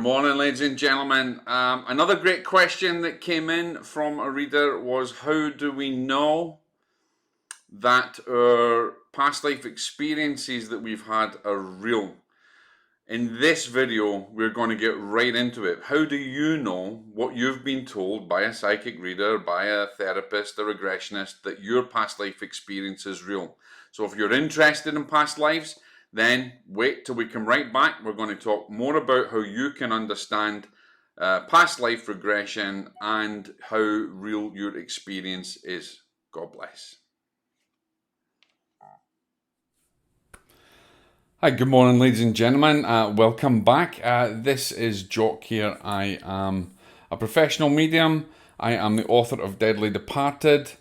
Good morning, ladies and gentlemen. Another great question that came in from a reader was, how do we know that our past life experiences that we've had are real? In this video, we're going to get right into it. How do you know what you've been told by a psychic reader, by a therapist, a regressionist, that your past life experience is real? So if you're interested in past lives, then wait till we come right back. We're going to talk more about how you can understand past life regression and how real your experience is. God bless. Hi, good morning, ladies and gentlemen. Welcome back. This is Jock here. I am a professional medium. I am the author of Deadly Departed.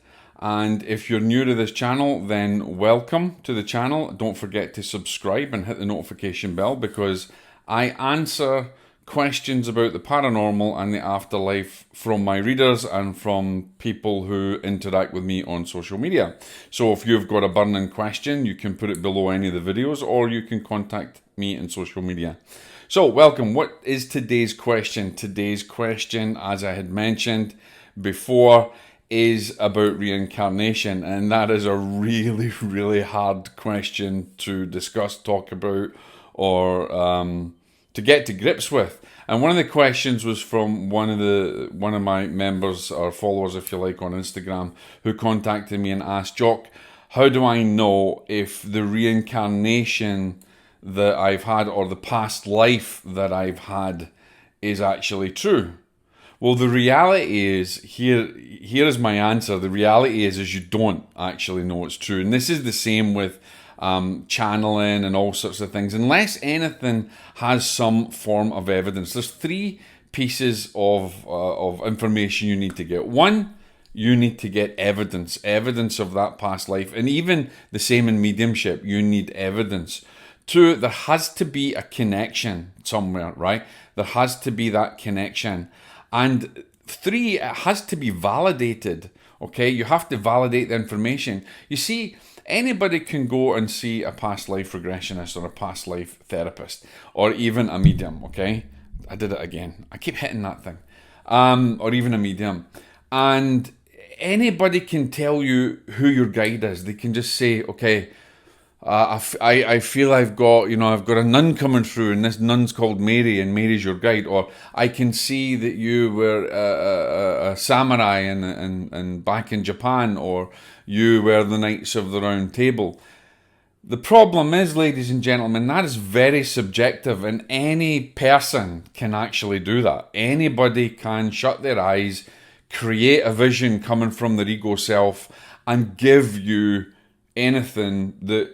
And if you're new to this channel, then welcome to the channel. Don't forget to subscribe and hit the notification bell, because I answer questions about the paranormal and the afterlife from my readers and from people who interact with me on social media. So if you've got a burning question, you can put it below any of the videos, or you can contact me in social media. So welcome. What is today's question? Today's question, as I had mentioned before, is about reincarnation, and that is a really hard question to discuss, talk about, or to get to grips with. And one of the questions was from one of my members, or followers if you like, on Instagram, who contacted me and asked, Jock, how do I know if the reincarnation that I've had, or the past life that I've had, is actually true? Well, the reality is, here is my answer. The reality is you don't actually know it's true. And this is the same with channeling and all sorts of things. Unless anything has some form of evidence. There's three pieces of information you need to get. One, you need to get evidence of that past life. And even the same in mediumship, you need evidence. Two, there has to be a connection somewhere, right? There has to be that connection. And three, it has to be validated, okay? You have to validate the information. You see, anybody can go and see a past life regressionist or a past life therapist, or even a medium, okay? I did it again. I keep hitting that thing. Or even a medium. And anybody can tell you who your guide is. They can just say, okay, I feel I've got a nun coming through, and this nun's called Mary, and Mary's your guide. Or I can see that you were a samurai and back in Japan, or you were the Knights of the Round Table. The problem is, ladies and gentlemen, that is very subjective, and any person can actually do that. Anybody can shut their eyes, create a vision coming from their ego self, and give you anything that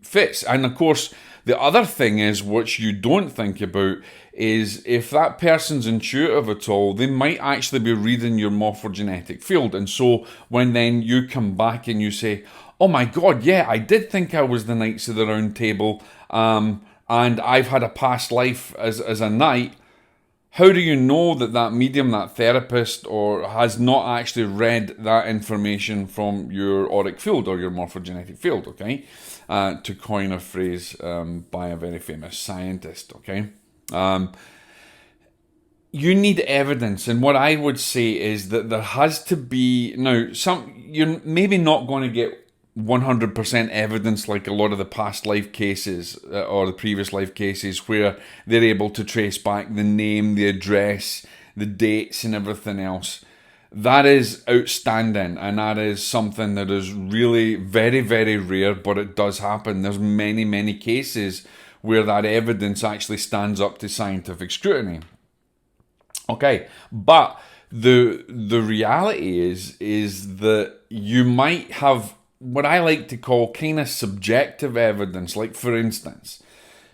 fits. And of course, the other thing is, what you don't think about is, if that person's intuitive at all, they might actually be reading your morphogenetic field. And so when then you come back and you say, oh my God, yeah, I did think I was the Knights of the Round Table, and I've had a past life as a knight. How do you know that that medium, that therapist, or has not actually read that information from your auric field or your morphogenetic field, okay? To coin a phrase by a very famous scientist, okay? You need evidence, and what I would say is that there has to be... Now, you're maybe not going to get 100% evidence like a lot of the past life cases or the previous life cases, where they're able to trace back the name, the address, the dates and everything else. That is outstanding, and that is something that is really very rare, but it does happen. There's many cases where that evidence actually stands up to scientific scrutiny. Okay, but the reality is that you might have what I like to call kind of subjective evidence. Like, for instance,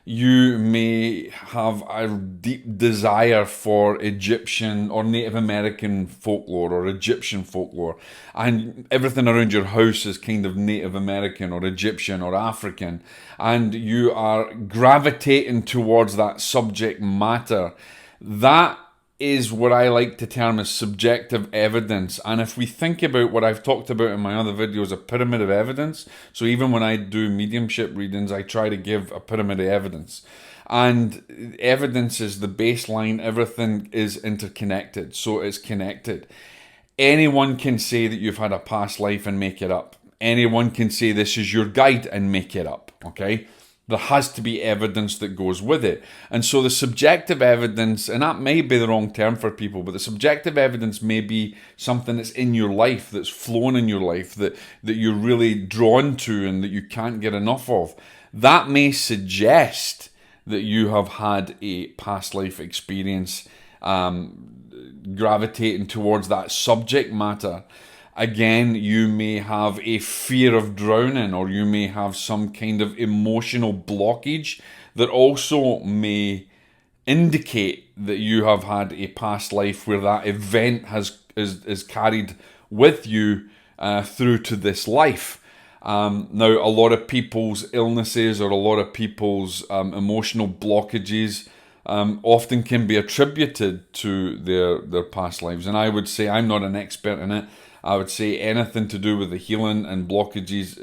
you may have a deep desire for Egyptian or Native American folklore or Egyptian folklore, and everything around your house is kind of Native American or Egyptian or African, and you are gravitating towards that subject matter. That is what I like to term as subjective evidence. And if we think about what I've talked about in my other videos, a pyramid of evidence, so even when I do mediumship readings, I try to give a pyramid of evidence. And evidence is the baseline. Everything is interconnected, so it's connected. Anyone can say that you've had a past life and make it up. Anyone can say this is your guide and make it up, okay? There has to be evidence that goes with it. And so the subjective evidence, and that may be the wrong term for people, but the subjective evidence may be something that's in your life, that's flown in your life, that you're really drawn to and that you can't get enough of. That may suggest that you have had a past life experience gravitating towards that subject matter. Again, you may have a fear of drowning, or you may have some kind of emotional blockage that also may indicate that you have had a past life where that event is carried with you through to this life. Now, a lot of people's illnesses or a lot of people's emotional blockages often can be attributed to their past lives. And I would say, I'm not an expert in it, I would say anything to do with the healing and blockages,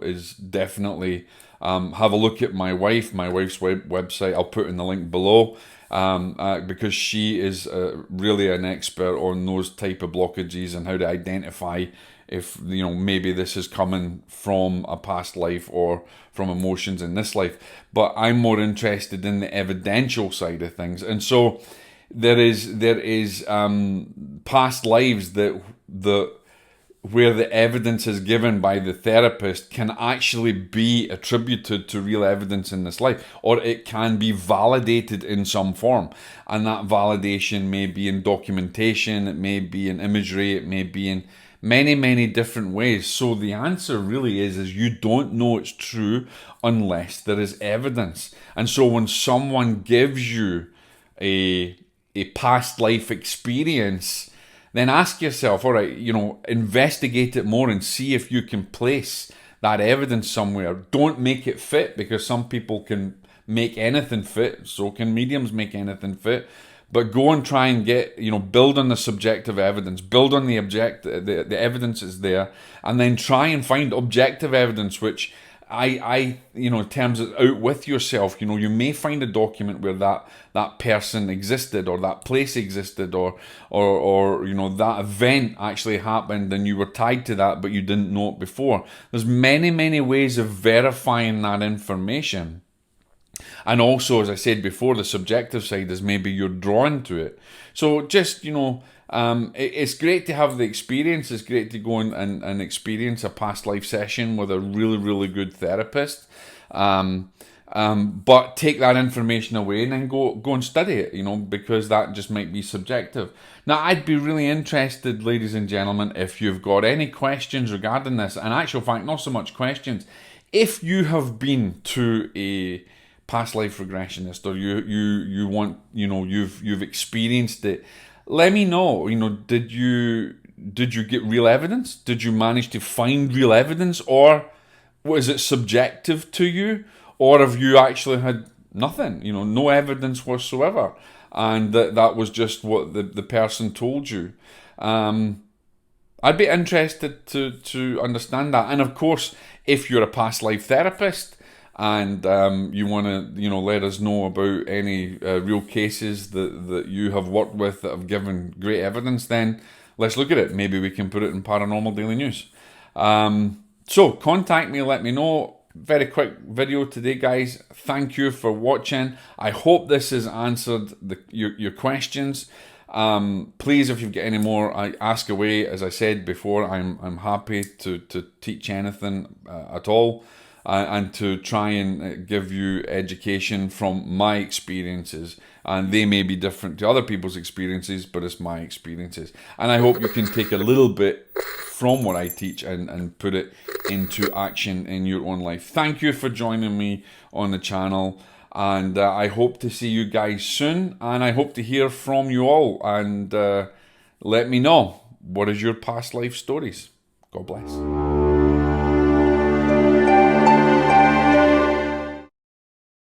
is definitely, have a look at my wife's website. I'll put in the link below, because she is really an expert on those type of blockages and how to identify if, maybe this is coming from a past life or from emotions in this life. But I'm more interested in the evidential side of things. And so there is past lives that where the evidence is given by the therapist can actually be attributed to real evidence in this life, or it can be validated in some form. And that validation may be in documentation, it may be in imagery, it may be in many different ways. So the answer really is you don't know it's true unless there is evidence. And so when someone gives you a past life experience, then ask yourself, all right, investigate it more and see if you can place that evidence somewhere. Don't make it fit, because some people can make anything fit. So can mediums make anything fit. But go and try and get, build on the subjective evidence, build on the the evidence is there, and then try and find objective evidence, which terms it out with yourself. You may find a document where that person existed, or that place existed, or that event actually happened and you were tied to that, but you didn't know it before. There's many ways of verifying that information. And also, as I said before, the subjective side is maybe you're drawn to it. So just, it's great to have the experience. It's great to go and experience a past life session with a really good therapist. But take that information away and then go and study it, because that just might be subjective. Now, I'd be really interested, ladies and gentlemen, if you've got any questions regarding this. And actual fact, not so much questions. If you have been to a past life regressionist, or you want, you've experienced it, let me know. Did you get real evidence? Did you manage to find real evidence, or was it subjective to you, or have you actually had nothing, no evidence whatsoever, and that was just what the person told you? I'd be interested to understand that. And of course, if you're a past life therapist and you want to, let us know about any real cases that you have worked with that have given great evidence, then let's look at it. Maybe we can put it in Paranormal Daily News. So contact me, let me know. Very quick video today, guys. Thank you for watching. I hope this has answered your questions. Please, if you've got any more, ask away. As I said before, I'm happy to teach anything at all. And to try and give you education from my experiences. And they may be different to other people's experiences, but it's my experiences. And I hope you can take a little bit from what I teach and put it into action in your own life. Thank you for joining me on the channel. And I hope to see you guys soon. And I hope to hear from you all. And let me know, what is your past life stories? God bless.